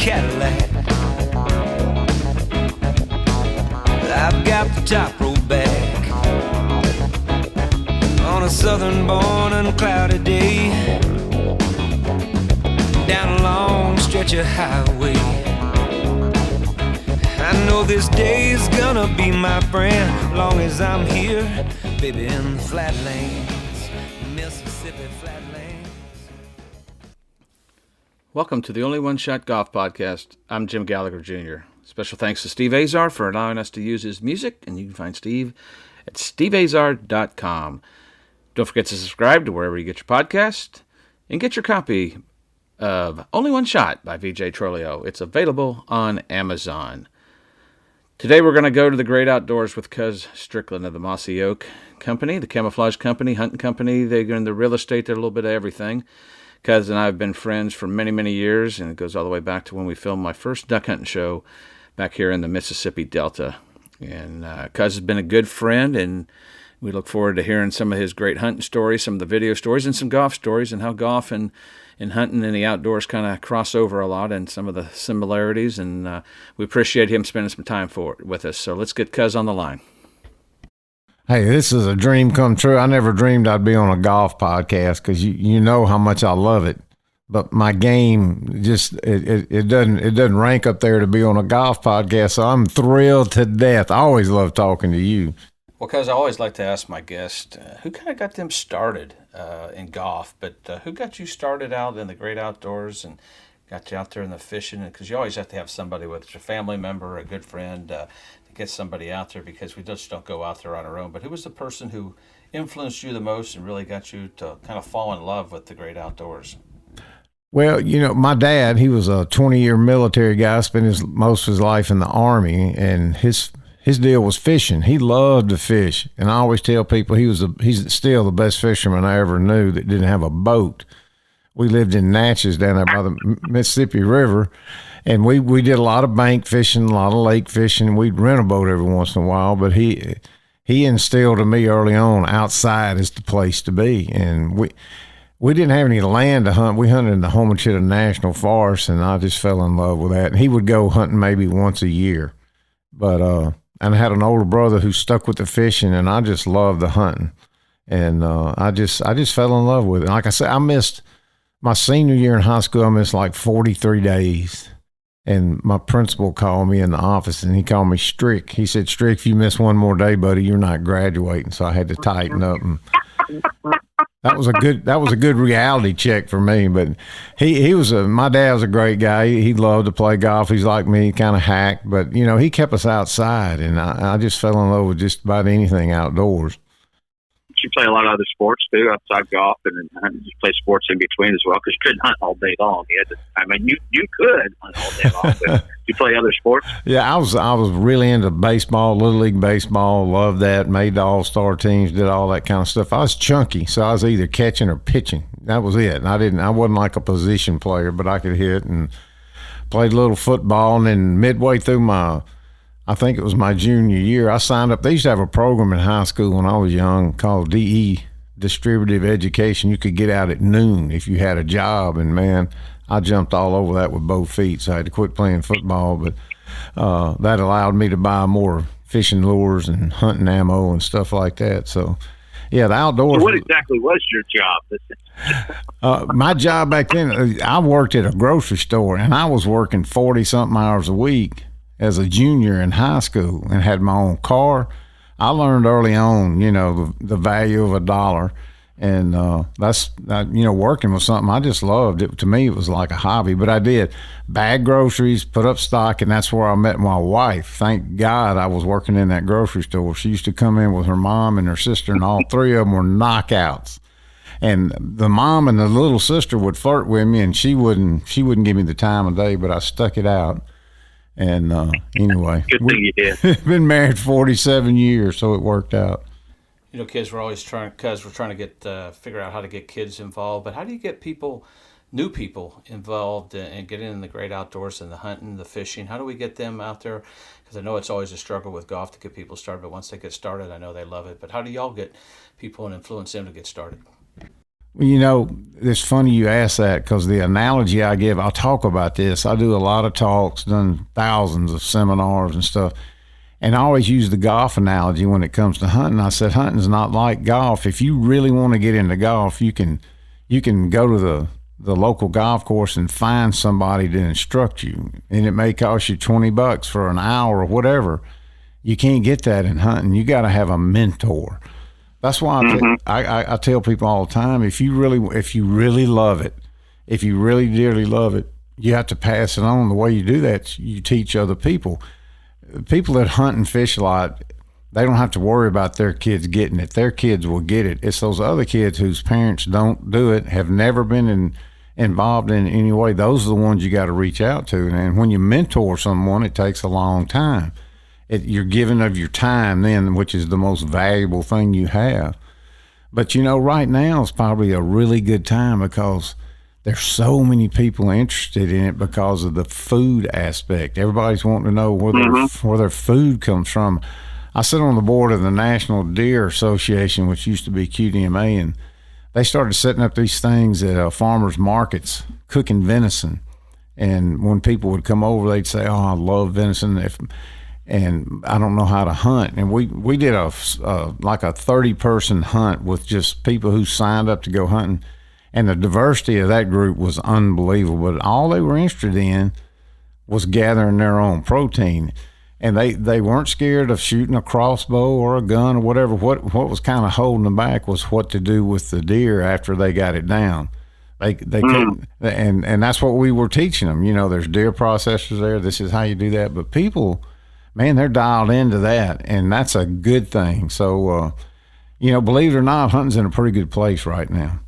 Cadillac. I've got the top row back on a southern born and cloudy day, down a long stretch of highway. I know this day's gonna be my friend, long as I'm here, baby, in the flatlands, Mississippi flatlands. Welcome to the Only One Shot Golf Podcast. I'm Jim Gallagher Jr. Special thanks to Steve Azar for allowing us to use his music, and you can find Steve at steveazar.com. Don't forget to subscribe to wherever you get your podcast, and get your copy of Only One Shot by VJ Trolio. It's available on Amazon. Today we're going to go to the great outdoors with Cuz Strickland of the Mossy Oak Company, the camouflage company, hunting company. They're in the real estate, they're a little bit of everything. Cuz and I have been friends for many, many years, and it goes all the way back to when we filmed my first duck hunting show back here in the Mississippi Delta. And Cuz has been a good friend, and we look forward to hearing some of his great hunting stories, some of the video stories, and some golf stories, and how golf and hunting and the outdoors kind of cross over a lot, and some of the similarities, and we appreciate him spending some time with us. So let's get Cuz on the line. Hey, this is a dream come true. I never dreamed I'd be on a golf podcast because you know how much I love it. But my game just it doesn't rank up there to be on a golf podcast. So I'm thrilled to death. I always love talking to you. Well, Cuz, I always like to ask my guest who kind of got them started in golf, but who got you started out in the great outdoors and got you out there in the fishing? Because you always have to have somebody, whether it's a family member or a good friend, to get somebody out there, because we just don't go out there on our own. But who was the person who influenced you the most and really got you to kind of fall in love with the great outdoors? Well, you know, my dad, he was a 20-year military guy, spent most of his life in the Army, and his deal was fishing. He loved to fish, and I always tell people he's still the best fisherman I ever knew that didn't have a boat. We lived in Natchez down there by the Mississippi River, and we did a lot of bank fishing, a lot of lake fishing. We'd rent a boat every once in a while, but he instilled in me early on, outside is the place to be. And we didn't have any land to hunt. We hunted in the Homachita National Forest, and I just fell in love with that. And he would go hunting maybe once a year, but and I had an older brother who stuck with the fishing, and I just loved the hunting. And I just fell in love with it. Like I said, I missed my senior year in high school. I missed like 43 days. And my principal called me in the office, and he called me Strick. He said, "Strick, if you miss one more day, buddy, you're not graduating." So I had to tighten up, and that was a good reality check for me. But my dad was a great guy. He loved to play golf. He's like me, kind of hack, but you know, he kept us outside, and I just fell in love with just about anything outdoors. You play a lot of other sports too outside golf, and then you play sports in between as well, because you couldn't hunt all day long. You could hunt all day long, but you play other sports. Yeah, I was really into baseball, Little League baseball. Loved that. Made the all-star teams. Did all that kind of stuff. I was chunky, so I was either catching or pitching. That was it. And I wasn't like a position player, but I could hit, and played a little football. And then midway through I think it was my junior year, I signed up. They used to have a program in high school when I was young called DE, Distributive Education. You could get out at noon if you had a job, and man, I jumped all over that with both feet, so I had to quit playing football. But that allowed me to buy more fishing lures and hunting ammo and stuff like that. So, yeah, the outdoors. So what exactly was your job? My job back then, I worked at a grocery store, and I was working 40-something hours a week as a junior in high school, and had my own car. I learned early on, you know, the value of a dollar, and working was something I just loved. It to me, it was like a hobby. But I did bag groceries, put up stock, and that's where I met my wife. Thank God I was working in that grocery store. She used to come in with her mom and her sister, and all three of them were knockouts. And the mom and the little sister would flirt with me, and she wouldn't give me the time of day, but I stuck it out. And anyway, good thing you did. Been married 47 years, so it worked out. You know, kids, we're always trying to get figure out how to get kids involved. But how do you get new people involved and get in the great outdoors and the hunting, the fishing? How do we get them out there? Because I know it's always a struggle with golf to get people started. But once they get started, I know they love it. But how do y'all get people and influence them to get started? Well, it's funny you ask that, because the analogy I give, I'll talk about this. I do a lot of talks, done thousands of seminars and stuff. And I always use the golf analogy when it comes to hunting. I said, hunting's not like golf. If you really want to get into golf, you can go to the local golf course and find somebody to instruct you. And it may cost you $20 for an hour or whatever. You can't get that in hunting. You got to have a mentor. That's why I tell people all the time, if you really love it, if you really dearly love it, you have to pass it on. The way you do that, you teach other people. People that hunt and fish a lot, they don't have to worry about their kids getting it. Their kids will get it. It's those other kids whose parents don't do it, have never been involved in any way. Those are the ones you got to reach out to. And when you mentor someone, it takes a long time. You're giving of your time then, which is the most valuable thing you have. But, right now is probably a really good time, because there's so many people interested in it because of the food aspect. Everybody's wanting to know where their food comes from. I sit on the board of the National Deer Association, which used to be QDMA, and they started setting up these things at farmers markets, cooking venison. And when people would come over, they'd say, "Oh, I love venison," and I don't know how to hunt. And we did like a 30-person hunt with just people who signed up to go hunting. And the diversity of that group was unbelievable. But all they were interested in was gathering their own protein. And they weren't scared of shooting a crossbow or a gun or whatever. What was kind of holding them back was what to do with the deer after they got it down. They couldn't, and that's what we were teaching them. There's deer processors there. This is how you do that. But people, man, they're dialed into that, and that's a good thing. So, believe it or not, hunting's in a pretty good place right now.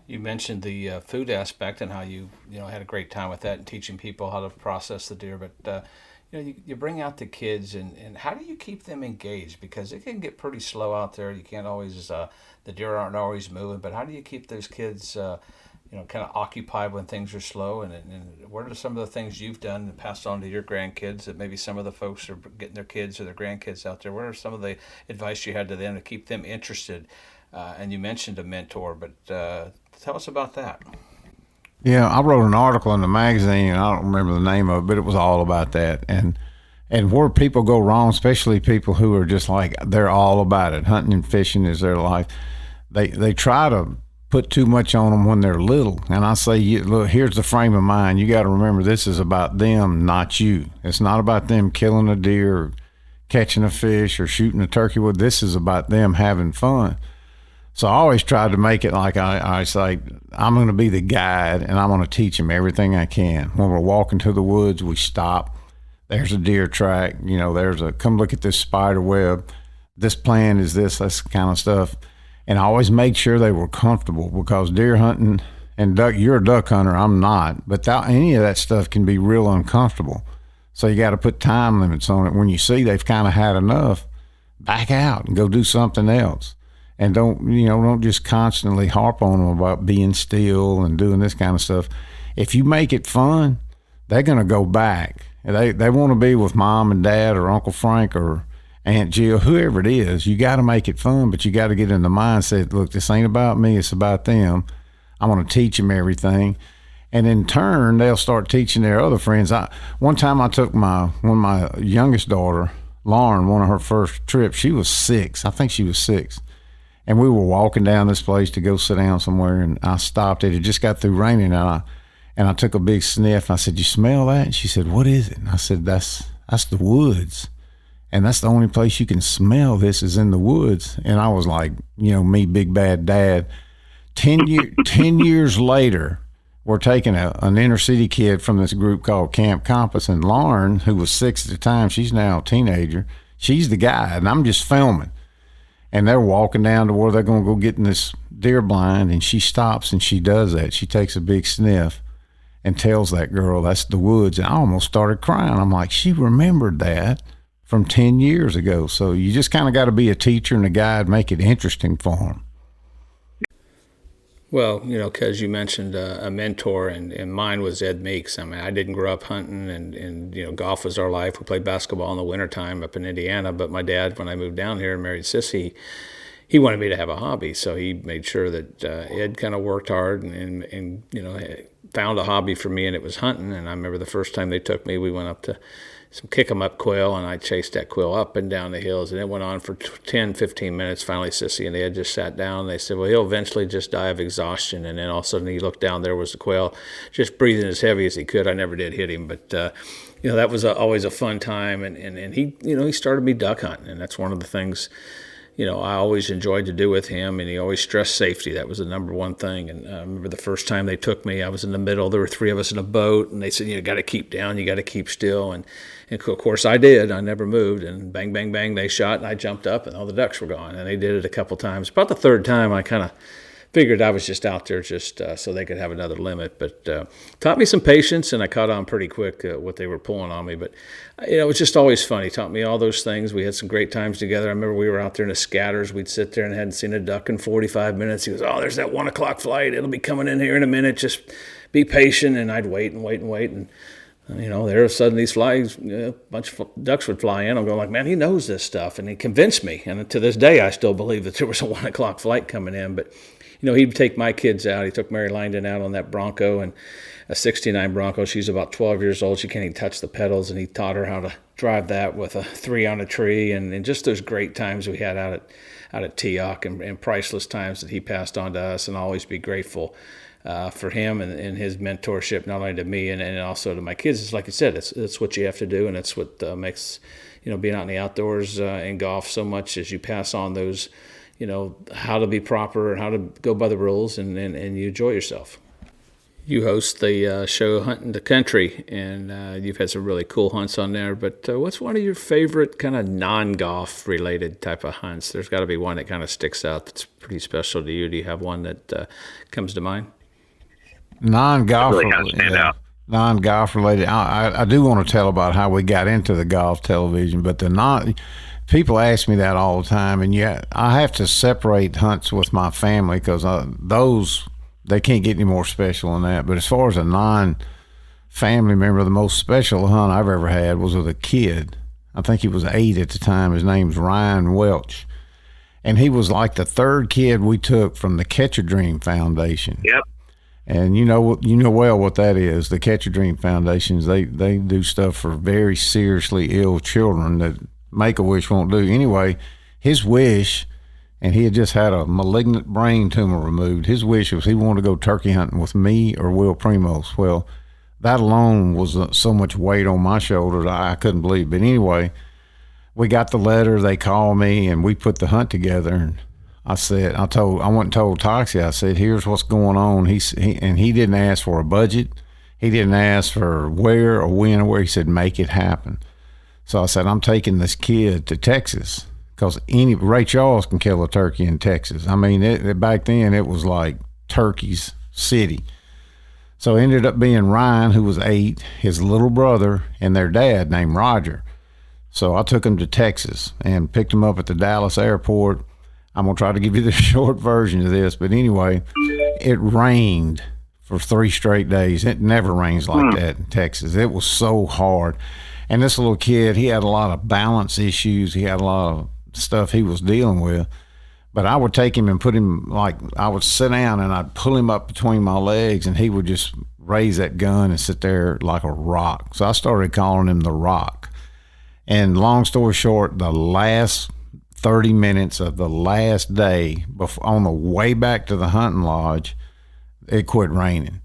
You mentioned the food aspect and how you had a great time with that and teaching people how to process the deer. But you bring out the kids, and how do you keep them engaged? Because it can get pretty slow out there. You can't always the deer aren't always moving. But how do you keep those kids kind of occupied when things are slow? And what are some of the things you've done and passed on to your grandkids that maybe some of the folks are getting their kids or their grandkids out there? What are some of the advice you had to them to keep them interested? And you mentioned a mentor, but tell us about that. Yeah, I wrote an article in the magazine, and I don't remember the name of it, but it was all about that. And where people go wrong, especially people who are just like, they're all about it. Hunting and fishing is their life. They try to put too much on them when they're little. And I say, look, here's the frame of mind. You got to remember, this is about them, not you. It's not about them killing a deer or catching a fish or shooting a turkey. Well, this is about them having fun. So I always try to make it like I say, I'm going to be the guide, and I'm going to teach them everything I can. When we're walking to the woods, we stop. There's a deer track. Come look at this spider web. This plant is this kind of stuff. And I always made sure they were comfortable, because deer hunting and duck, you're a duck hunter, I'm not. But any of that stuff can be real uncomfortable. So you got to put time limits on it. When you see they've kind of had enough, back out and go do something else. And don't just constantly harp on them about being still and doing this kind of stuff. If you make it fun, they're going to go back. They want to be with mom and dad or Uncle Frank or Aunt Jill, whoever it is. You got to make it fun, but you got to get in the mindset, look, this ain't about me, it's about them. I'm going to teach them everything. And in turn, they'll start teaching their other friends. One time I took my youngest daughter, Lauren, one of her first trips. She was 6. I think she was 6. And we were walking down this place to go sit down somewhere, and I stopped. It had just got through raining, and I took a big sniff. And I said, "You smell that?" And she said, "What is it?" And I said, That's the woods. And that's the only place you can smell this is in the woods. And I was like, me, big bad dad. 10 years later, we're taking an inner city kid from this group called Camp Compass, and Lauren, who was 6 at the time, she's now a teenager. She's the guide, and I'm just filming. And they're walking down to where they're going to go get in this deer blind, and she stops and she does that. She takes a big sniff and tells that girl, that's the woods. And I almost started crying. I'm like, she remembered that from 10 years ago. So you just kind of got to be a teacher and a guide, make it interesting for them. Well, because you mentioned a mentor, and mine was Ed Meeks. I mean, I didn't grow up hunting, and golf was our life. We played basketball in the wintertime up in Indiana. But my dad, when I moved down here and married Sissy, he wanted me to have a hobby, so he made sure that Ed kind of worked hard and found a hobby for me, and it was hunting. And I remember the first time they took me, we went up to some kick-em-up quail, and I chased that quail up and down the hills, and it went on for 10, 15 minutes. Finally, Sissy and Ed just sat down, and they said, well, he'll eventually just die of exhaustion. And then all of a sudden he looked down, there was the quail just breathing as heavy as he could. I never did hit him, but that was always a fun time. And he, he started me duck hunting, and that's one of the things I always enjoyed to do with him, and he always stressed safety. That was the number one thing. And I remember the first time they took me, I was in the middle. There were 3 of us in a boat, and they said, you got to keep down, you got to keep still. And of course I did. I never moved, and bang, bang, bang, they shot, and I jumped up, and all the ducks were gone. And they did it a couple times. About the third time, I kind of figured I was just out there just so they could have another limit. But taught me some patience, and I caught on pretty quick what they were pulling on me. But it was just always fun. He taught me all those things. We had some great times together. I remember we were out there in the scatters. We'd sit there and hadn't seen a duck in 45 minutes. He goes, oh, there's that 1 o'clock flight. It'll be coming in here in a minute. Just be patient. And I'd wait and wait and wait. And there suddenly these flies, a bunch of ducks would fly in. I'm going like, man, he knows this stuff. And he convinced me. And to this day, I still believe that there was a 1 o'clock flight coming in. But he'd take my kids out. He took Mary Langdon out on that Bronco, and a 69 Bronco. She's about 12 years old. She can't even touch the pedals, and he taught her how to drive that with a 3 on a tree, and just those great times we had out at Teoc, and priceless times that he passed on to us, and always be grateful for him and his mentorship, not only to me and also to my kids. It's like you said, it's what you have to do, and it's what makes being out in the outdoors in golf so much, as you pass on those how to be proper and how to go by the rules, and you enjoy yourself. You host the show Hunting the Country, and you've had some really cool hunts on there. But what's one of your favorite kind of non-golf related type of hunts? There's got to be one that kind of sticks out that's pretty special to you. Do you have one that comes to mind? Non-golf really kind of stand out. Non-golf related. I do want to tell about how we got into the golf television, but people ask me that all the time, and I have to separate hunts with my family because they can't get any more special than that. But as far as a non-family member, the most special hunt I've ever had was with a kid. I think he was 8 at the time. His name's Ryan Welch, and he was like the 3rd kid we took from the Catch a Dream Foundation. Yep. And you know well what that is. The Catch a Dream Foundations, they do stuff for very seriously ill children that Make-A-Wish won't do. Anyway, his wish, and he had just had a malignant brain tumor removed, his wish was he wanted to go turkey hunting with me or Will Primos. Well, that alone was so much weight on my shoulders I couldn't believe. But anyway, we got the letter, they called me, and we put the hunt together. And I went and told Toxie, I said, here's what's going on. He didn't ask for a budget. He didn't ask for where or when or where. He said, make it happen. So I said, I'm taking this kid to Texas because Ray Charles can kill a turkey in Texas. I mean, back then it was like turkey's city. So it ended up being Ryan, who was 8, his little brother, and their dad named Roger. So I took him to Texas and picked him up at the Dallas airport. I'm going to try to give you the short version of this. But anyway, it rained for 3 straight days. It never rains like that in Texas. It was so hard. And this little kid, he had a lot of balance issues. He had a lot of stuff he was dealing with. But I would take him and put him, I would sit down and I'd pull him up between my legs, and he would just raise that gun and sit there like a rock. So I started calling him the Rock. And long story short, the last 30 minutes of the last day, on the way back to the hunting lodge, it quit raining.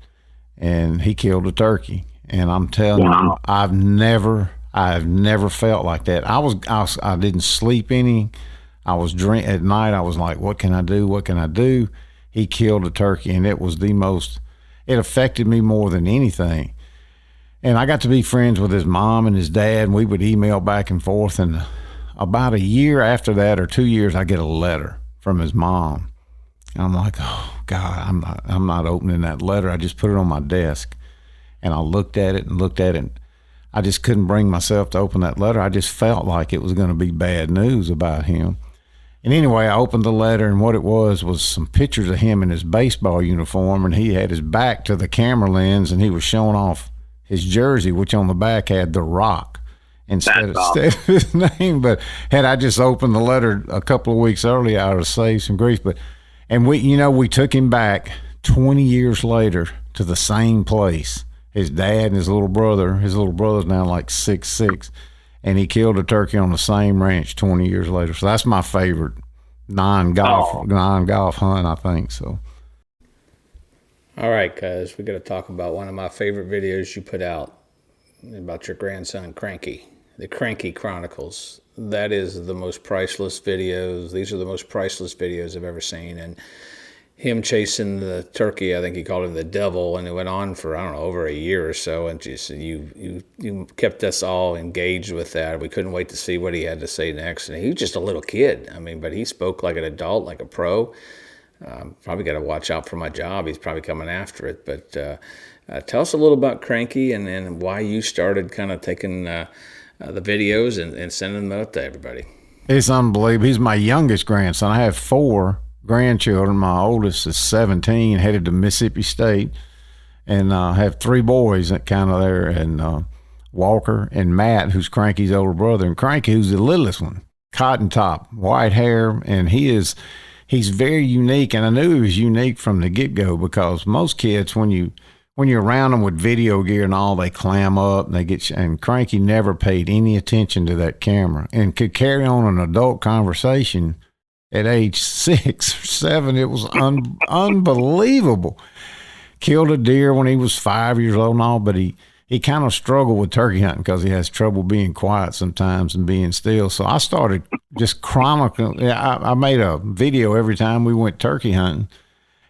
And he killed a turkey. And I'm telling you, I've never felt like that. I didn't sleep any. I was at night. I was like, what can I do? What can I do? He killed a turkey, and it affected me more than anything. And I got to be friends with his mom and his dad, and we would email back and forth. And about a year after that, or 2 years, I get a letter from his mom. And I'm like, oh God, I'm not opening that letter. I just put it on my desk. And I looked at it. And I just couldn't bring myself to open that letter. I just felt like it was going to be bad news about him. And anyway, I opened the letter, and what it was some pictures of him in his baseball uniform, and he had his back to the camera lens, and he was showing off his jersey, which on the back had The Rock. instead of his name. But had I just opened the letter a couple of weeks earlier, I would have saved some grief. And we took him back 20 years later to the same place. His dad and his little brother. His little brother's now like 6'6", and he killed a turkey on the same ranch 20 years later. So that's my favorite non-golf hunt, I think. So. All right, guys, we got to talk about one of my favorite videos you put out about your grandson Cranky, the Crank Chronicles. That is the most priceless videos. These are the most priceless videos I've ever seen, and him chasing the turkey, I think he called him the devil, and it went on for, I don't know, over a year or so, and just you kept us all engaged with that. We couldn't wait to see what he had to say next, and he was just a little kid. I mean, but he spoke like an adult, like a pro. Probably got to watch out for my job. He's probably coming after it, but tell us a little about Cranky and why you started kind of taking the videos and sending them out to everybody. It's unbelievable. He's my youngest grandson. I have 4 grandchildren. My oldest is 17, headed to Mississippi State, and I have 3 boys that kind of there, and Walker and Matt, who's Cranky's older brother, and Cranky, who's the littlest one, cotton top, white hair, and he's very unique. And I knew he was unique from the get-go, because most kids, when you're around them with video gear and all, they clam up and and Cranky never paid any attention to that camera and could carry on an adult conversation at age 6 or 7. It was unbelievable. Killed a deer when he was 5 years old and all, but he kind of struggled with turkey hunting because he has trouble being quiet sometimes and being still. So I started just chronicling. I made a video every time we went turkey hunting,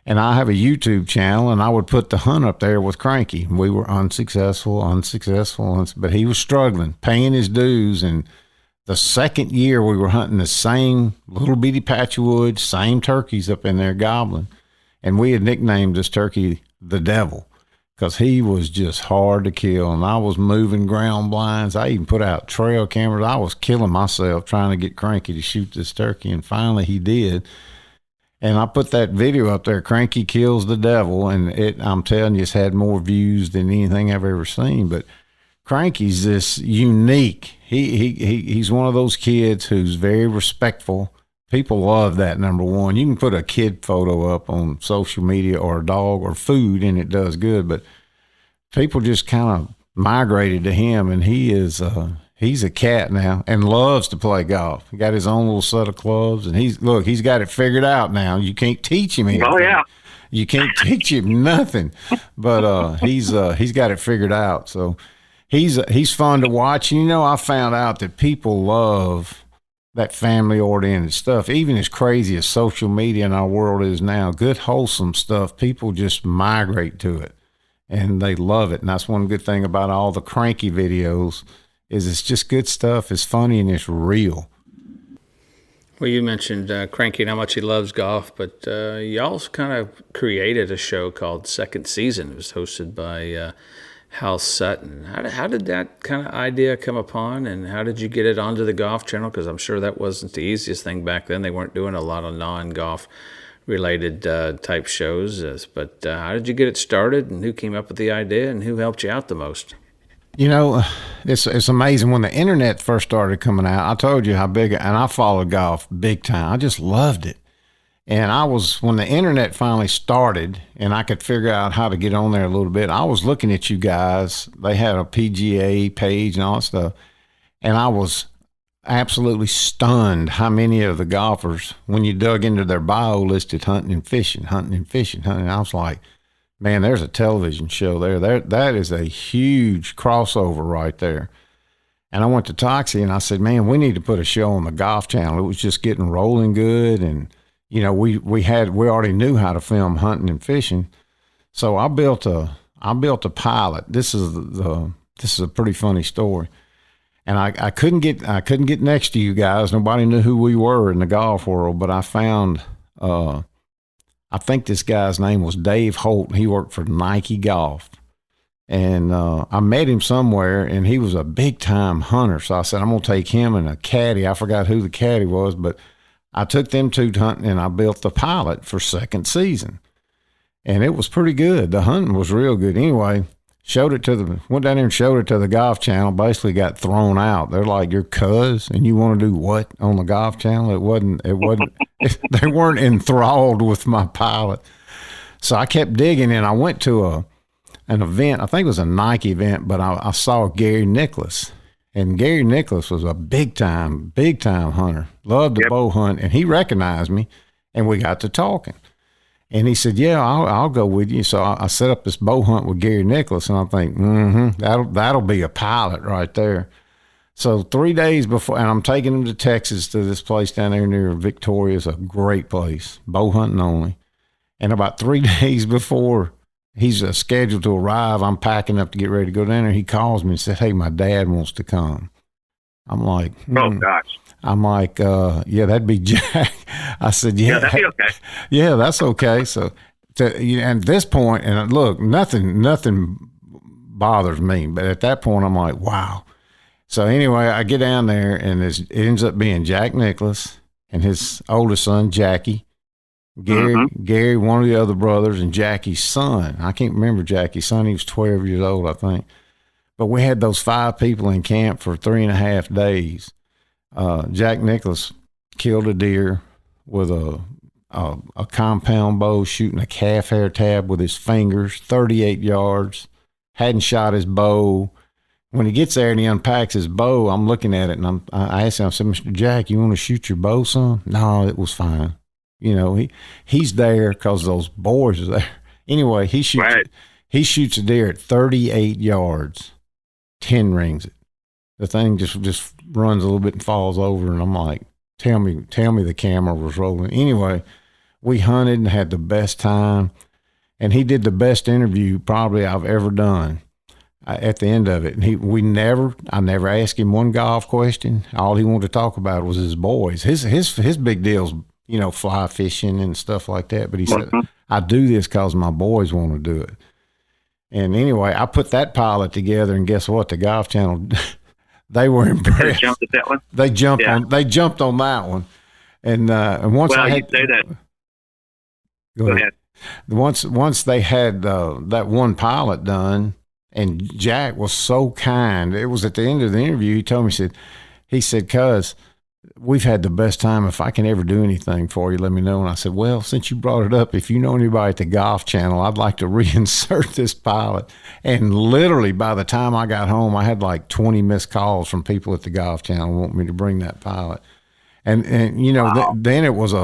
and I have a YouTube channel, and I would put the hunt up there with Cranky. We were unsuccessful, but he was struggling, paying his dues. And the second year we were hunting the same little bitty patch of woods, same turkeys up in there gobbling. And we had nicknamed this turkey the devil because he was just hard to kill. And I was moving ground blinds. I even put out trail cameras. I was killing myself trying to get Cranky to shoot this turkey. And finally he did. And I put that video up there, Cranky Kills the Devil. And I'm telling you, it's had more views than anything I've ever seen. But Cranky's this unique. He's one of those kids who's very respectful. People love that, number one. You can put a kid photo up on social media or a dog or food, and it does good. But people just kind of migrated to him, and he's a cat now and loves to play golf. He got his own little set of clubs, and he's got it figured out now. You can't teach him anything. Oh, yeah. You can't teach him nothing. But he's got it figured out. So he's fun to watch. And, I found out that people love that family-oriented stuff. Even as crazy as social media in our world is now, good, wholesome stuff, people just migrate to it, and they love it. And that's one good thing about all the Cranky videos is it's just good stuff. It's funny and it's real. Well, you mentioned Cranky and how much he loves golf, but you also kind of created a show called Second Season. It was hosted by Hal Sutton. How did that kind of idea come upon, and how did you get it onto the Golf Channel? Because I'm sure that wasn't the easiest thing back then. They weren't doing a lot of non-golf related type shows. But how did you get it started, and who came up with the idea, and who helped you out the most? It's amazing. When the internet first started coming out, I told you how big, and I followed golf big time. I just loved it. And when the internet finally started and I could figure out how to get on there a little bit, I was looking at you guys. They had a PGA page and all that stuff. And I was absolutely stunned how many of the golfers, when you dug into their bio, listed hunting and fishing. I was like, man, there's a television show there. That is a huge crossover right there. And I went to Toxie and I said, man, we need to put a show on the Golf Channel. It was just getting rolling good. And we already knew how to film hunting and fishing. So I built a pilot. This is a pretty funny story. And I couldn't get next to you guys. Nobody knew who we were in the golf world, but I found, I think this guy's name was Dave Holt. He worked for Nike Golf. And I met him somewhere, and he was a big-time hunter. So I said, I'm going to take him and a caddy. I forgot who the caddy was, but I took them two hunting, and I built the pilot for Second Season. And it was pretty good. The hunting was real good. Anyway, Went down there and showed it to the Golf Channel, basically got thrown out. They're like, your cuz, and you want to do what on the Golf Channel? It wasn't, they weren't enthralled with my pilot. So I kept digging, and I went to an event, I think it was a Nike event, but I saw Gary Nicklaus. And Gary Nicklaus was a big time hunter, loved to bow hunt, and he recognized me, and we got to talking. And he said, yeah, I'll go with you. So I set up this bow hunt with Gary Nicklaus, and I think, that'll be a pilot right there. So 3 days before, and I'm taking him to Texas to this place down there near Victoria. It's a great place, bow hunting only. And about 3 days before he's scheduled to arrive, I'm packing up to get ready to go down there. He calls me and said, hey, my dad wants to come. I'm like, oh, gosh. I'm like, yeah, that'd be Jack. I said, yeah, that'd be okay. Yeah, that's okay. So, and at this point, and look, nothing bothers me. But at that point, I'm like, wow. So anyway, I get down there, and it ends up being Jack Nicklaus and his oldest son, Jackie, Gary, one of the other brothers, and Jackie's son. I can't remember Jackie's son. He was 12 years old, I think. But we had those 5 people in camp for 3.5 days. Jack Nicklaus killed a deer with a compound bow, shooting a calf hair tab with his fingers, 38 yards, hadn't shot his bow. When he gets there and he unpacks his bow, I'm looking at it, and I asked him, I said, Mr. Jack, you want to shoot your bow, son? No, it was fine. You know, he's there because those boys are there. Anyway, he shoots a deer at 38 yards, 10 rings it. The thing just runs a little bit and falls over, and I'm like, tell me the camera was rolling. Anyway, we hunted and had the best time, and he did the best interview probably I've ever done at the end of it. And I never asked him one golf question. All he wanted to talk about was his boys. His big deal's, you know, fly fishing and stuff like that. But he said, I do this because my boys want to do it. And anyway, I put that pilot together, and guess what? The Golf Channel, they were impressed. They jumped at that one? They jumped on that one. And once I had, you say that. Go ahead. Once they had that one pilot done, and Jack was so kind. It was at the end of the interview. He told me, he said, cuz, we've had the best time. If I can ever do anything for you, let me know. And I said, well, since you brought it up, if you know anybody at the Golf Channel, I'd like to reinsert this pilot. And literally by the time I got home, I had like 20 missed calls from people at the Golf Channel wanting me to bring that pilot. And you know, wow. Then it was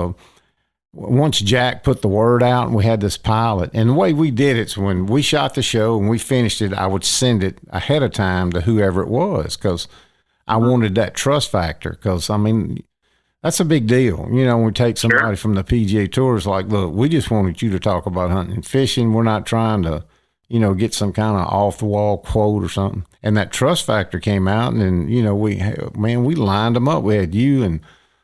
once Jack put the word out and we had this pilot, and the way we did it's when we shot the show and we finished it, I would send it ahead of time to whoever it was, because I wanted that trust factor. Because, I mean, that's a big deal. You know, when we take somebody from the PGA Tour, it's like, look, we just wanted you to talk about hunting and fishing. We're not trying to, you know, get some kind of off-the-wall quote or something. And that trust factor came out, and, you know, we lined them up. We had you and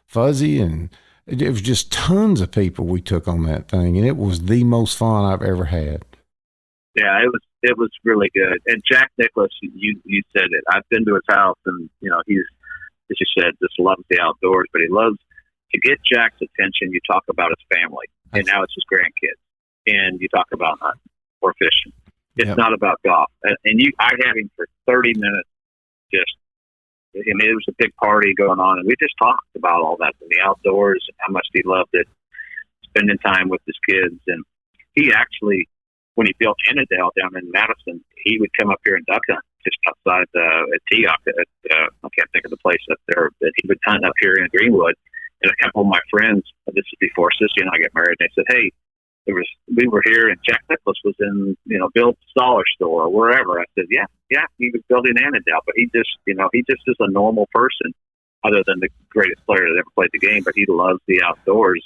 Fuzzy, and it was just tons of people we took on that thing, and it was the most fun I've ever had. Yeah, it was really good. And Jack Nicklaus, you said it. I've been to his house, and you know, he's, as you said, just loves the outdoors. But he loves to get Jack's attention. You talk about his family, and now it's his grandkids, and you talk about hunting or fishing. It's not about golf. And I had him for 30 minutes. I mean, it was a big party going on, and we just talked about all that in the outdoors and how much he loved it, spending time with his kids. And he actually, when he built Annandale down in Madison, he would come up here and duck hunt just outside at Teoc. I can't think of the place up there, but he would hunt up here in Greenwood. And a couple of my friends, this is before Sissy and I got married, they said, hey, we were here and Jack Nicklaus was in, you know, Bill's dollar store or wherever. I said, yeah, he was building Annandale, but he just is a normal person, other than the greatest player that ever played the game, but he loves the outdoors.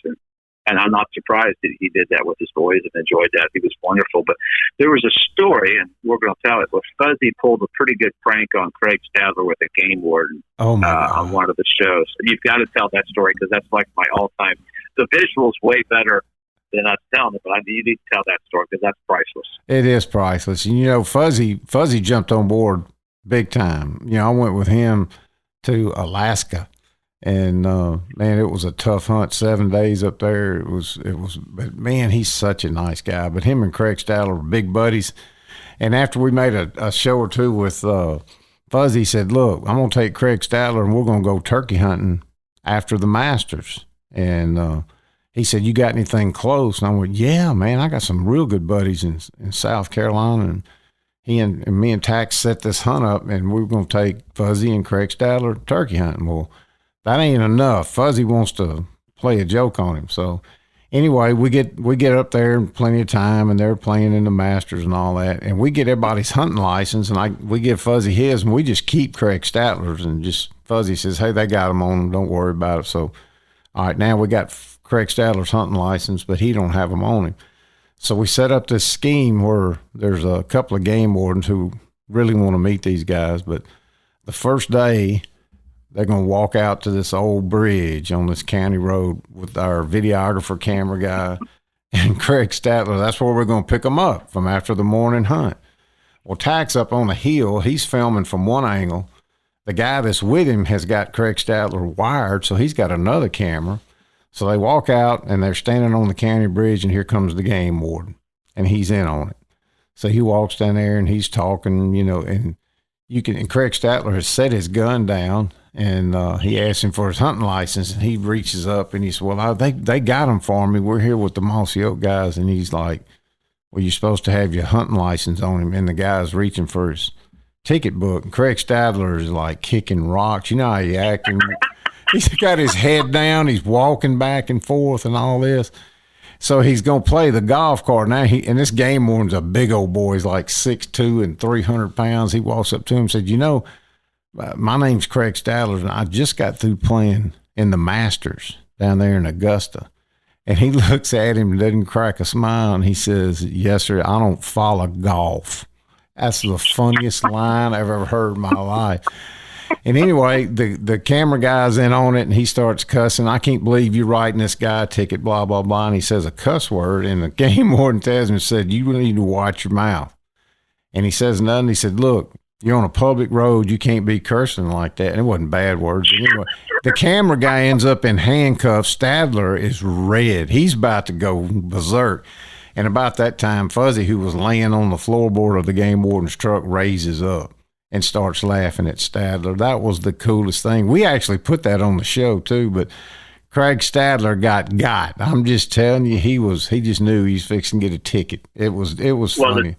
And I'm not surprised that he did that with his boys and enjoyed that. He was wonderful. But there was a story, and we're going to tell it, where Fuzzy pulled a pretty good prank on Craig Stadler with a game warden on one of the shows. You've got to tell that story, because that's like my all-time. The visual's way better than us telling it, but you need to tell that story, because that's priceless. It is priceless. And, you know, Fuzzy jumped on board big time. You know, I went with him to Alaska, and man, it was a tough hunt. 7 days up there. It was, but man, he's such a nice guy. But him and Craig Stadler were big buddies. And after we made a show or two with Fuzzy, said, look, I'm going to take Craig Stadler and we're going to go turkey hunting after the Masters. And he said, you got anything close? And I went, yeah, man, I got some real good buddies in South Carolina. And he and me and Tax set this hunt up, and we were going to take Fuzzy and Craig Stadler turkey hunting. Well, that ain't enough. Fuzzy wants to play a joke on him. So anyway, we get up there in plenty of time, and they're playing in the Masters and all that. And we get everybody's hunting license, and we give Fuzzy his, and we just keep Craig Stadler's. And just Fuzzy says, hey, they got him on them. Don't worry about it. So, all right, now we got Craig Stadler's hunting license, but he don't have them on him. So we set up this scheme where there's a couple of game wardens who really want to meet these guys. But the first day, they're going to walk out to this old bridge on this county road with our videographer, camera guy, and Craig Stadler. That's where we're going to pick them up from after the morning hunt. Well, Tack's up on the hill. He's filming from one angle. The guy that's with him has got Craig Stadler wired, so he's got another camera. So they walk out, and they're standing on the county bridge, and here comes the game warden, and he's in on it. So he walks down there, and he's talking, and Craig Stadler has set his gun down, and he asks him for his hunting license, and he reaches up, and he says, well, they got him for me. We're here with the Mossy Oak guys. And he's like, well, you're supposed to have your hunting license on him, and the guy's reaching for his ticket book, and Craig Stadler is like kicking rocks. You know how he acting. He's got his head down. He's walking back and forth and all this. So he's going to play the golf cart. Now, and this game warden's a big old boy. He's like 6'2" and 300 pounds. He walks up to him and said, my name's Craig Stadler, and I just got through playing in the Masters down there in Augusta. And he looks at him and doesn't crack a smile, and he says, yes, sir, I don't follow golf. That's the funniest line I've ever heard in my life. And anyway, the camera guy's in on it, and he starts cussing. I can't believe you're writing this guy a ticket, blah, blah, blah. And he says a cuss word, and the game warden tells him, said, you need to watch your mouth. And he says nothing. He said, look, you're on a public road. You can't be cursing like that. And it wasn't bad words. But anyway, the camera guy ends up in handcuffs. Stadler is red. He's about to go berserk. And about that time, Fuzzy, who was laying on the floorboard of the game warden's truck, raises up and starts laughing at Stadler. That was the coolest thing. We actually put that on the show too, but Craig Stadler got. I'm just telling you, he just knew he was fixing to get a ticket. It was funny.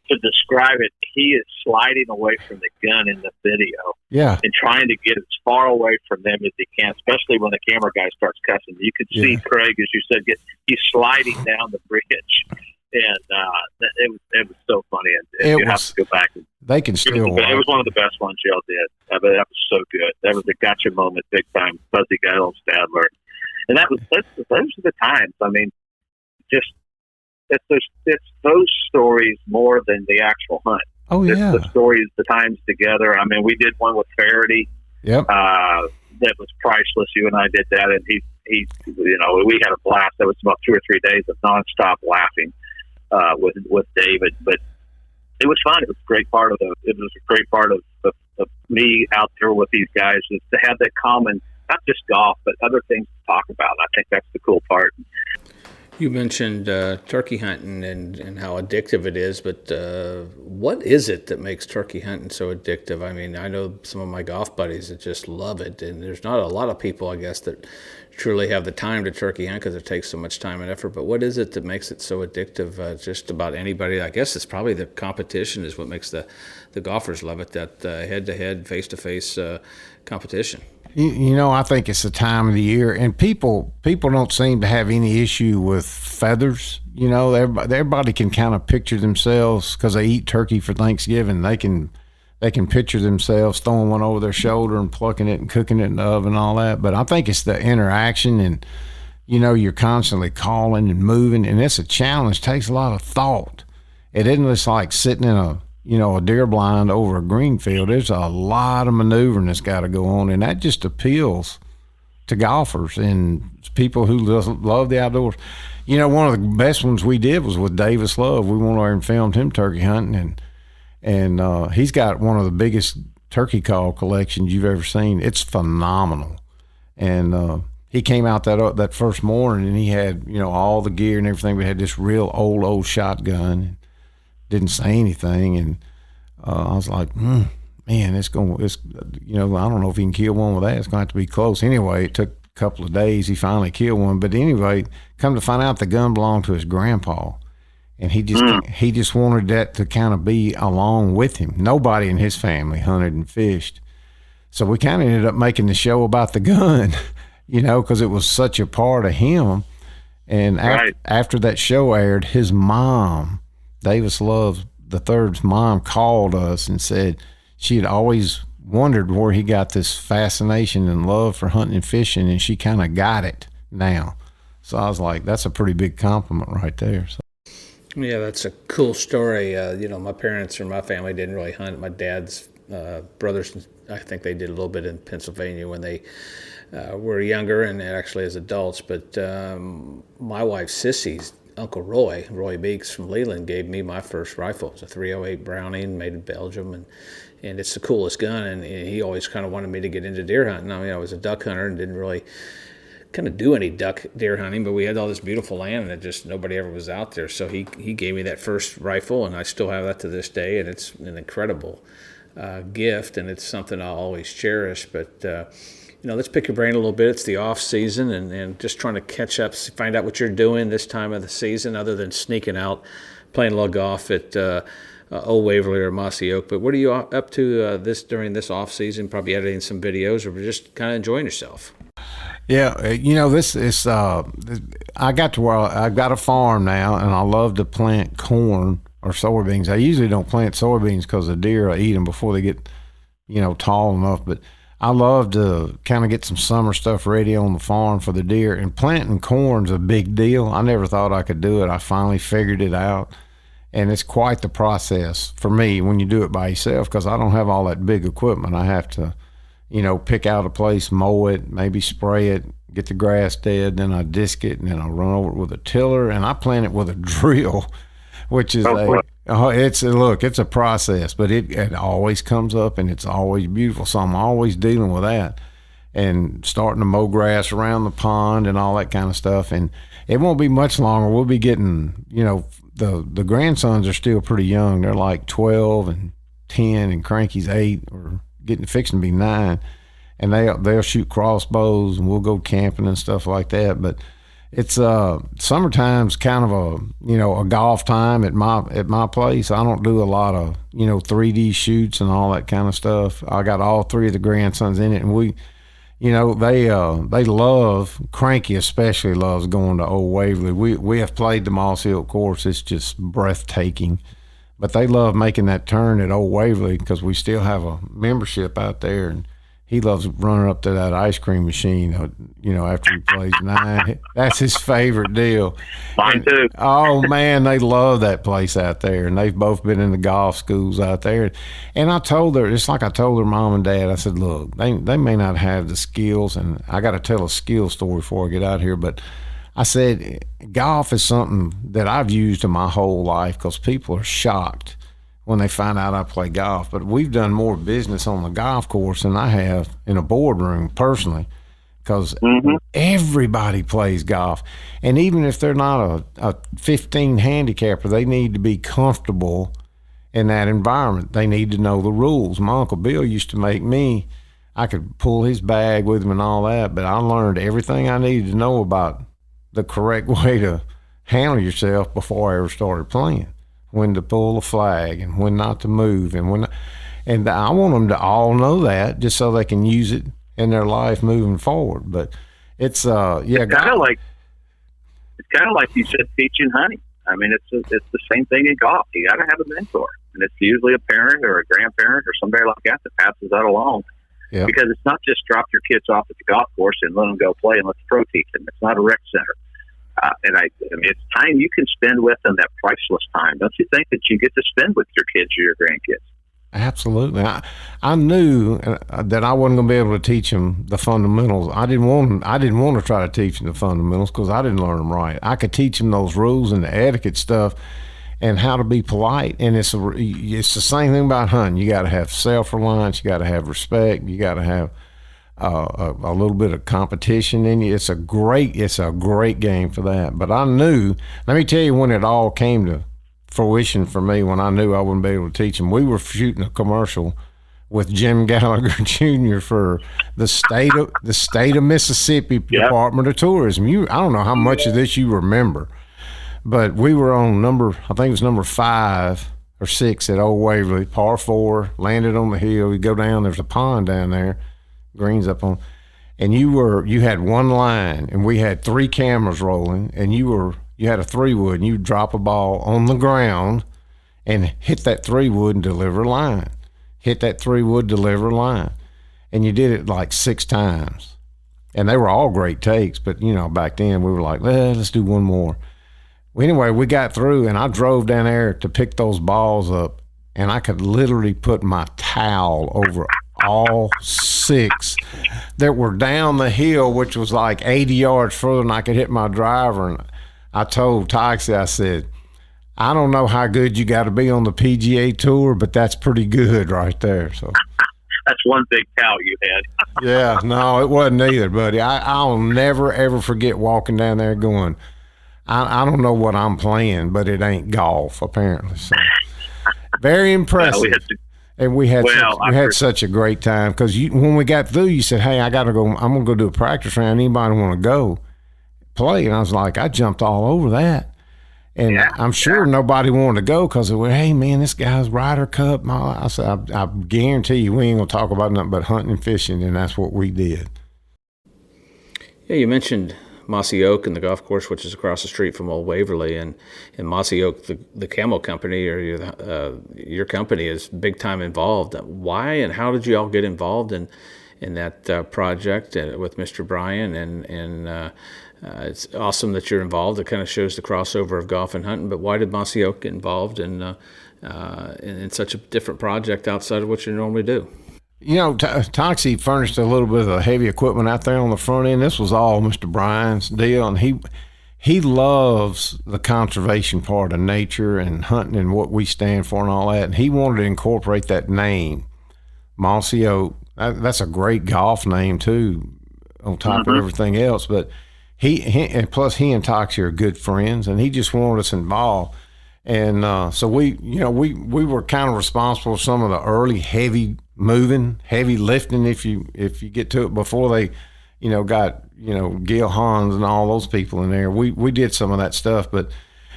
To describe it, he is sliding away from the gun in the video. Yeah. And trying to get as far away from them as he can, especially when the camera guy starts cussing. You could see Craig, as you said, he's sliding down the bridge. And it was so funny. And you have to go back. They can still it was one of the best ones y'all did. That was so good. That was a gotcha moment, big time. Fuzzy guy on Stadler. And those are the times. I mean, just it's those stories more than the actual hunt. Oh, yeah. It's the stories, the times together. I mean, we did one with Faraday. Yep. That was priceless. You and I did that, and he we had a blast. That was about 2 or 3 days of nonstop laughing with David. But it was fun. It was a great part of of me out there with these guys, is to have that common, not just golf, but other things to talk about. I think that's the cool part. You mentioned turkey hunting and how addictive it is, but what is it that makes turkey hunting so addictive? I mean, I know some of my golf buddies that just love it, and there's not a lot of people, I guess, that truly have the time to turkey hunt because it takes so much time and effort. But what is it that makes it so addictive? Just about anybody. I guess it's probably the competition is what makes the golfers love it, that head-to-head, face-to-face competition. I think it's the time of the year, and people don't seem to have any issue with feathers. Everybody can kind of picture themselves, because they eat turkey for Thanksgiving. They can picture themselves throwing one over their shoulder and plucking it and cooking it in the oven and all that. But I think it's the interaction, and you're constantly calling and moving, and it's a challenge. It takes a lot of thought. It isn't just like sitting in a deer blind over a green field. There's a lot of maneuvering that's got to go on, and that just appeals to golfers and people who love the outdoors. One of the best ones we did was with Davis Love. We went over and filmed him turkey hunting, and he's got one of the biggest turkey call collections you've ever seen. It's phenomenal. And he came out that first morning, and he had all the gear and everything. We had this real old shotgun. didn't say anything. And I was like, man, I don't know if he can kill one with that. It's going to have to be close. Anyway, it took a couple of days. He finally killed one. But anyway, come to find out the gun belonged to his grandpa. And he just wanted that to kind of be along with him. Nobody in his family hunted and fished. So we kind of ended up making the show about the gun, because it was such a part of him. And after that show aired, his mom, Davis Love III's mom, called us and said she had always wondered where he got this fascination and love for hunting and fishing, and she kind of got it now. So I was like, that's a pretty big compliment right there. So. Yeah, that's a cool story. My parents or my family didn't really hunt. My dad's brothers, I think they did a little bit in Pennsylvania when they were younger and actually as adults. But my wife, Sissy's Uncle Roy Beeks from Leland, gave me my first rifle. It was a 308 Browning made in Belgium, and it's the coolest gun. And he always kind of wanted me to get into deer hunting. I mean, I was a duck hunter and didn't really kind of do any deer hunting, but we had all this beautiful land and it just nobody ever was out there. So he gave me that first rifle, and I still have that to this day, and it's an incredible gift, and it's something I'll always cherish. But let's pick your brain a little bit. It's the off season, and just trying to catch up, find out what you're doing this time of the season, other than sneaking out, playing a little golf at Old Waverly or Mossy Oak. But what are you up to during this off season? Probably editing some videos, or just kind of enjoying yourself. Yeah, this is. I got to where I've got a farm now, and I love to plant corn or soybeans. I usually don't plant soybeans because the deer will eat them before they get, tall enough. But I love to kind of get some summer stuff ready on the farm for the deer. And planting corn's a big deal. I never thought I could do it. I finally figured it out, and it's quite the process for me when you do it by yourself, because I don't have all that big equipment. I have to pick out a place, mow it, maybe spray it, get the grass dead, then I disc it, and then I run over it with a tiller, and I plant it with a drill, which is it's a process, but it always comes up, and it's always beautiful. So I'm always dealing with that and starting to mow grass around the pond and all that kind of stuff. And it won't be much longer. We'll be getting, the grandsons are still pretty young. They're like 12 and 10, and Cranky's 8 or fixing to be 9, and they'll shoot crossbows, and we'll go camping and stuff like that. But it's summertime's kind of a golf time at my place. I don't do a lot of 3D shoots and all that kind of stuff. I got all 3 of the grandsons in it, and we they love, Cranky especially loves going to Old Waverly. We have played the Mossy Oak course. It's just breathtaking. But they love making that turn at Old Waverly because we still have a membership out there, and he loves running up to that ice cream machine, after he plays 9. That's his favorite deal. Mine too. Oh, man, they love that place out there, and they've both been in the golf schools out there. And I told her, just like I told her mom and dad, I said, look, they may not have the skills, and I got to tell a skill story before I get out here, but I said, golf is something that I've used in my whole life because people are shocked when they find out I play golf. But we've done more business on the golf course than I have in a boardroom personally, because everybody plays golf. And even if they're not a 15 handicapper, they need to be comfortable in that environment. They need to know the rules. My Uncle Bill used to make me, I could pull his bag with him and all that, but I learned everything I needed to know about the correct way to handle yourself before I ever started playing. When to pull the flag and when not to move, and I want them to all know that just so they can use it in their life moving forward. But it's kind of like you said, teaching hunting. I mean, it's the same thing in golf. You got to have a mentor, and it's usually a parent or a grandparent or somebody like that passes that along. Yep. Because it's not just drop your kids off at the golf course and let them go play and let's pro teach them. It's not a rec center. And I mean, it's time you can spend with them, that priceless time. Don't you think that you get to spend with your kids or your grandkids? Absolutely. I knew that I wasn't going to be able to teach them the fundamentals. I didn't want to try to teach them the fundamentals because I didn't learn them right. I could teach them those rules and the etiquette stuff and how to be polite. And it's the same thing about hunting. You got to have self-reliance. You got to have respect. You got to have a little bit of competition in you. It's a great game for that. But I knew, let me tell you when it all came to fruition for me when I knew I wouldn't be able to teach them. We were shooting a commercial with Jim Gallagher Jr. for the state of Mississippi Department of Tourism. I don't know how much of this you remember, but we were on I think it was number 5 or 6 at Old Waverly, par 4, landed on the hill. You go down, there's a pond down there, greens up on, and you had one line, and we had 3 cameras rolling, and you had a 3-wood, and you drop a ball on the ground and hit that 3-wood and deliver a line. Hit that 3-wood, deliver a line. And you did it like 6 times. And they were all great takes, but, back then we were like, let's do one more. Well, anyway, we got through, and I drove down there to pick those balls up, and I could literally put my towel over all 6 that were down the hill, which was like 80 yards further than I could hit my driver. And I told Toxie, I said, I don't know how good you got to be on the PGA Tour, but that's pretty good right there. So that's one big tout you had. Yeah, no, it wasn't either, buddy. I'll never, ever forget walking down there going, I don't know what I'm playing, but it ain't golf, apparently. So very impressive. We had such a great time because when we got through, you said, hey, I got to go. I'm going to go do a practice round. Anybody want to go play? And I was like, I jumped all over that. And I'm sure nobody wanted to go because they were, hey, man, this guy's Ryder Cup. I said, I guarantee you we ain't going to talk about nothing but hunting and fishing, and that's what we did. Yeah, you mentioned Mossy Oak and the golf course, which is across the street from Old Waverly. And in Mossy Oak, the Camel Company, or your company, is big time involved. Why and how did you all get involved in that project with Mr. Bryan? And it's awesome that you're involved. It kind of shows the crossover of golf and hunting. But why did Mossy Oak get involved in such a different project outside of what you normally do? Toxie furnished a little bit of the heavy equipment out there on the front end. This was all Mr. Bryan's deal, and he loves the conservation part of nature and hunting and what we stand for and all that. And he wanted to incorporate that name, Mossy Oak. That's a great golf name too, on top of everything else. But and plus he and Toxie are good friends, and he just wanted us involved. And so we were kind of responsible for some of the early heavy lifting, if you get to it, before they, got, Gil Hans and all those people in there. We did some of that stuff, but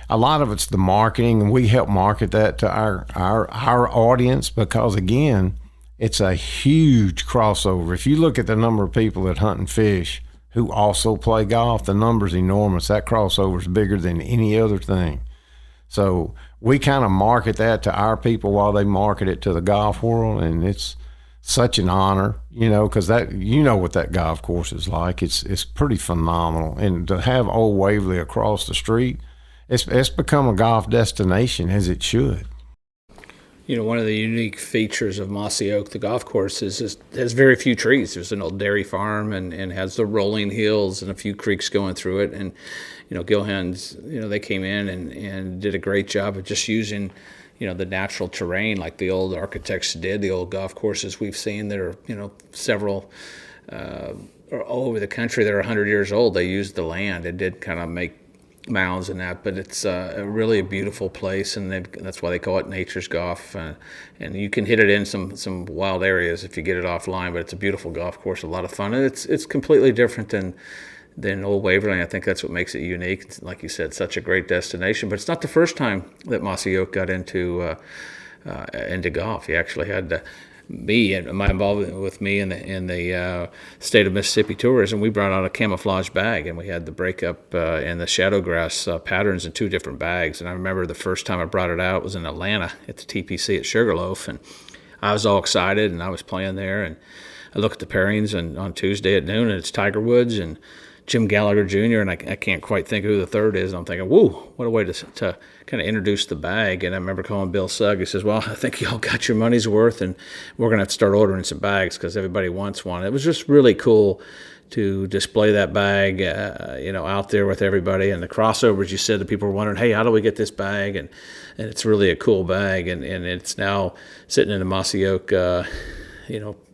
a lot of it's the marketing, and we help market that to our audience because, again, it's a huge crossover. If you look at the number of people that hunt and fish who also play golf, the number's enormous. That crossover is bigger than any other thing. So we kind of market that to our people while they market it to the golf world, and it's such an honor, because that what that golf course is like. It's pretty phenomenal, and to have Old Waverly across the street, it's become a golf destination, as it should. One of the unique features of Mossy Oak, the golf course, is it has very few trees. There's an old dairy farm and has the rolling hills and a few creeks going through it. And, Gilhan's, they came in and did a great job of just using, the natural terrain like the old architects did, the old golf courses we've seen that are, several all over the country that are 100 years old. They used the land. It did kind of make mounds and that, but it's really a beautiful place, and that's why they call it nature's golf. And you can hit it in some wild areas if you get it offline, but it's a beautiful golf course, a lot of fun, and it's completely different than Old Waverly. I think that's what makes it unique. It's, like you said, such a great destination. But it's not the first time that Mossy Oak got into golf. He actually had me and my involvement with me in the state of Mississippi Tourism. We brought out a camouflage bag, and we had the breakup and the shadow grass patterns in 2 different bags. And I remember the first time I brought it out was in Atlanta at the TPC at Sugarloaf, and I was all excited, and I was playing there, and I look at the pairings on Tuesday at noon, and it's Tiger Woods and Jim Gallagher Jr., and I can't quite think of who the third is. And I'm thinking, whoa, what a way to kind of introduce the bag. And I remember calling Bill Sugg. He says, well, I think y'all got your money's worth, and we're going to have to start ordering some bags because everybody wants one. It was just really cool to display that bag, out there with everybody. And the crossovers, you said, that people were wondering, hey, how do we get this bag? And it's really a cool bag, and it's now sitting in the Mossy Oak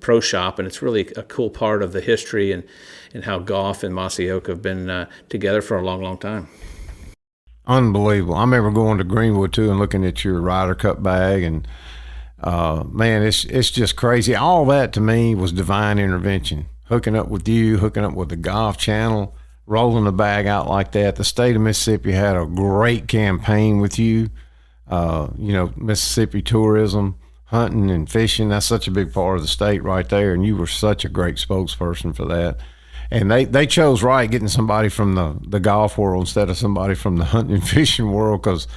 pro shop, and it's really a cool part of the history and how golf and Mossy Oak have been together for a long, long time. Unbelievable. I remember going to Greenwood too and looking at your Ryder Cup bag, and man, it's just crazy. All that to me was divine intervention. Hooking up with you, hooking up with the Golf Channel, rolling the bag out like that. The state of Mississippi had a great campaign with you. Mississippi tourism, hunting and fishing, that's such a big part of the state right there, and you were such a great spokesperson for that. And they chose right, getting somebody from the golf world instead of somebody from the hunting and fishing world, because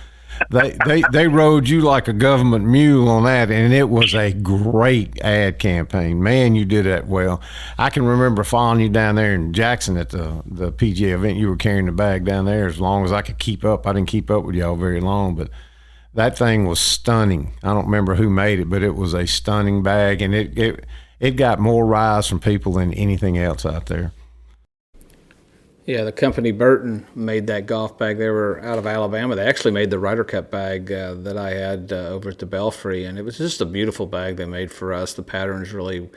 they rode you like a government mule on that, and it was a great ad campaign. Man, you did that well. I can remember following you down there in Jackson at the PGA event. You were carrying the bag down there as long as I could keep up. I didn't keep up with y'all very long, but that thing was stunning. I don't remember who made it, but it was a stunning bag, and it got more rise from people than anything else out there. Yeah, the company Burton made that golf bag. They were out of Alabama. They actually made the Ryder Cup bag that I had over at the Belfry, and it was just a beautiful bag they made for us. The patterns really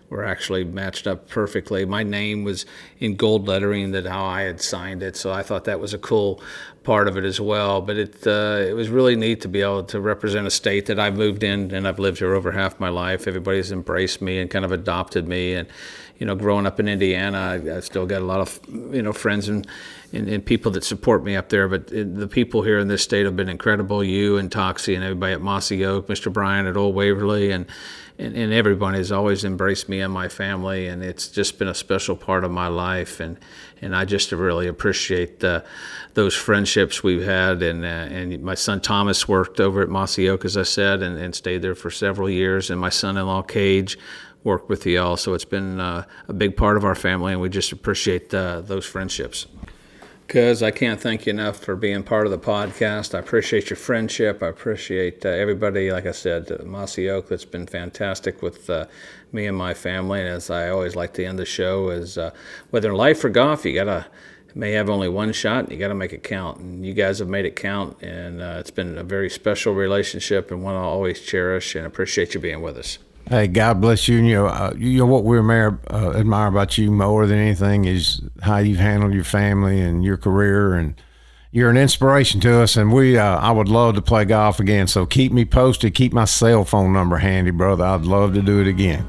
were actually matched up perfectly. My name was in gold lettering, that how I had signed it, so I thought that was a cool part of it as well. But it was really neat to be able to represent a state that I've moved in, and I've lived here over half my life. Everybody's embraced me and kind of adopted me, and growing up in Indiana, I still got a lot of friends and people that support me up there. But the people here in this state have been incredible. You and Toxie and everybody at Mossy Oak, Mr. Bryan at Old Waverly, and everybody has always embraced me and my family, and it's just been a special part of my life. And I just really appreciate those friendships we've had. And my son Thomas worked over at Mossy Oak, as I said, and stayed there for several years. And my son-in-law Cage worked with y'all, so it's been a big part of our family, and we just appreciate those friendships. Because I can't thank you enough for being part of the podcast. I appreciate your friendship. I appreciate everybody, like I said, Mossy Oak, that's been fantastic with me and my family. And as I always like to end the show, is whether in life or golf, you may have only one shot, and you got to make it count. And you guys have made it count, and it's been a very special relationship, and one I'll always cherish, and appreciate you being with us. Hey, God bless you. And what we admire about you more than anything is how you've handled your family and your career, and you're an inspiration to us. And I would love to play golf again. So keep me posted. Keep my cell phone number handy, brother. I'd love to do it again.